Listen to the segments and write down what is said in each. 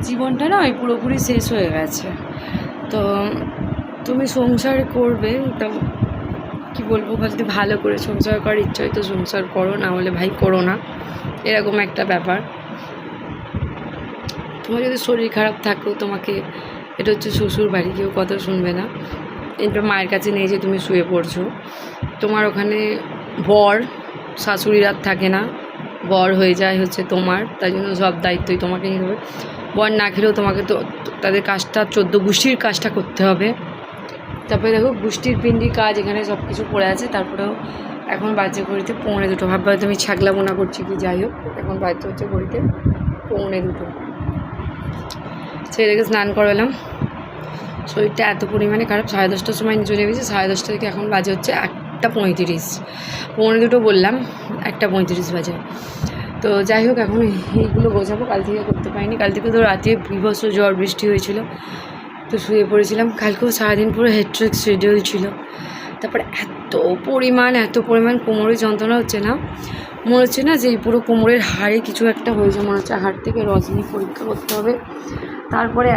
জীবনটা না ওই পুরোপুরি শেষ হয়ে গেছে। তো তুমি সংসার করবে, তো কী বলবো, যদি ভালো করে সংসার করার ইচ্ছা হয় তো সংসার করো, না হলে ভাই করো না, এরকম একটা ব্যাপার। তোমার যদি শরীর খারাপ থাকেও তোমাকে, এটা হচ্ছে শ্বশুর বাড়ি, কেউ কথা শুনবে না। এটা মায়ের কাছে নেই যে তুমি শুয়ে পড়ছো, তোমার ওখানে বর শাশুড়িরা থাকে না, বর হয়ে যায় হচ্ছে তোমার, তাই জন্য সব দায়িত্বই তোমাকে নিতে হবে। বর না খেলেও তোমাকে তো তাদের কাজটা 14 গোষ্ঠীর কাজটা করতে হবে। তারপরে দেখো গোষ্ঠীর পিণ্ডির কাজ এখানে সব কিছু পড়ে আছে। তারপরেও এখন বাজে ঘড়িতে 1:45, ভাববে হয়তো আমি ছাগলা মোনা করছি কি, যাই হোক এখন বাজতে হচ্ছে ঘড়িতে 1:45। ছেলেকে স্নান করালাম, শরীরটা এত পরিমাণে খারাপ, 10:30টার সময় চলে গেছে, 10:30 থেকে এখন বাজে হচ্ছে 1:35, 1:45 বললাম, 1:35 বাজে। তো যাই হোক এখন এইগুলো গোছাবো, কাল থেকে করতে পারিনি। কাল থেকে তো রাতে বিভৎস ঝড় বৃষ্টি হয়েছিল, তো শুয়ে পড়েছিলাম। কালকেও সারাদিন পুরো হেডট্রিক শিডিউল ছিল। তারপরে এত পরিমাণ কোমরে যন্ত্রণা হচ্ছে না, মনে হচ্ছে না যে এই পুরো কোমরের হাড়ে কিছু একটা হয়েছে, মনে হচ্ছে হাড় থেকে রজনী পরীক্ষা করতে হবে। তারপরে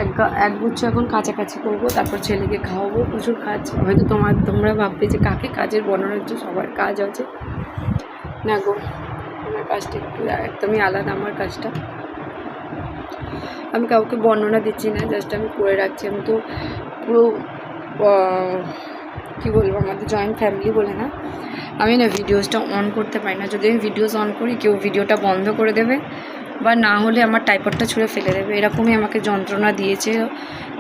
একগুচ্ছ এখন কাছাকাছি করবো, তারপর ছেলেকে খাওয়াবো, প্রচুর কাজ। হয়তো তোমরা ভাববে যে কাকে কাজের বর্ণনা হচ্ছে, সবার কাজ আছে না গো, আমার কাজটা একটু একদমই আলাদা। আমার কাজটা আমি কাউকে বর্ণনা দিচ্ছি না, জাস্ট আমি করে রাখছি। আমি তো পুরো কী বলবো, আমাদের জয়েন্ট ফ্যামিলি বলে না, আমি না ভিডিওসটা অন করতে পারি না। যদি আমি ভিডিওস অন করি কেউ ভিডিওটা বন্ধ করে দেবে, বা না হলে আমার টাইপডটা ছুঁড়ে ফেলে দেবে, এরকমই আমাকে যন্ত্রণা দিয়েছে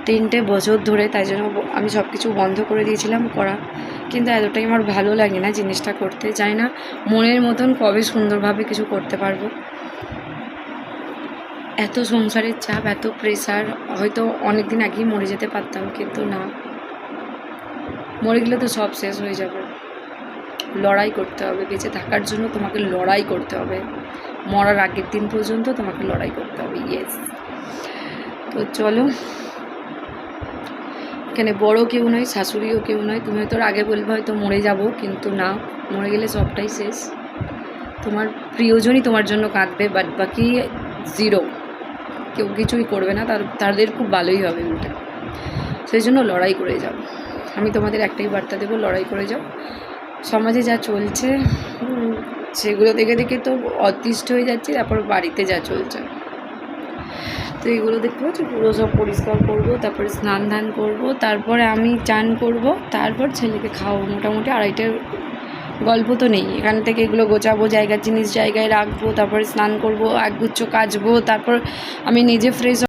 3 বছর ধরে। তাই জন্য আমি সব কিছু বন্ধ করে দিয়েছিলাম করা, কিন্তু এতটাই আমার ভালো লাগে না জিনিসটা করতে। জানি না মনের মতন কবে সুন্দরভাবে কিছু করতে পারবো। এত সংসারের চাপ, এত প্রেশার, হয়তো অনেক দিন আগেই মরে যেতে পারতাম, কিন্তু না, মরে গেলে তো সব শেষ হয়ে যাবে। লড়াই করতে হবে, বেঁচে থাকার জন্য তোমাকে লড়াই করতে হবে, মরার আগের দিন পর্যন্ত তোমাকে লড়াই করতে হবে। ইয়েস, তো চলো, এখানে বড় কেউ নয়, শাশুড়িও কেউ নয়। তুমি হয়তো আগে বলবে হয়তো মরে যাব, কিন্তু না, মরে গেলে সবটাই শেষ। তোমার প্রিয়জনই তোমার জন্য কাঁদবে, বাট বাকি জিরো, কেউ কিছুই করবে না, তাদের খুব ভালোই হবে ওটা। সেই জন্য লড়াই করে যাও। আমি তোমাদের একটাই বার্তা দেবো, লড়াই করে যাও। সমাজে যা চলছে সেগুলো দেখে দেখে তো অতিষ্ঠ হয়ে যাচ্ছি, তারপর বাড়িতে যা চলছে, তো এগুলো দেখতে পাচ্ছি পুরো সব পরিষ্কার করবো, তারপরে স্নান ধান করবো, তারপরে আমি চান করব, তারপর ছেলেকে খাওয়াবো। মোটামুটি 2:30টার গল্প তো নেই। এখান থেকে এগুলো গোছাবো, জায়গার জিনিস জায়গায় রাখবো, তারপরে স্নান করবো, একগুচ্ছ কাচবো, তারপর আমি নিজে ফ্রেশ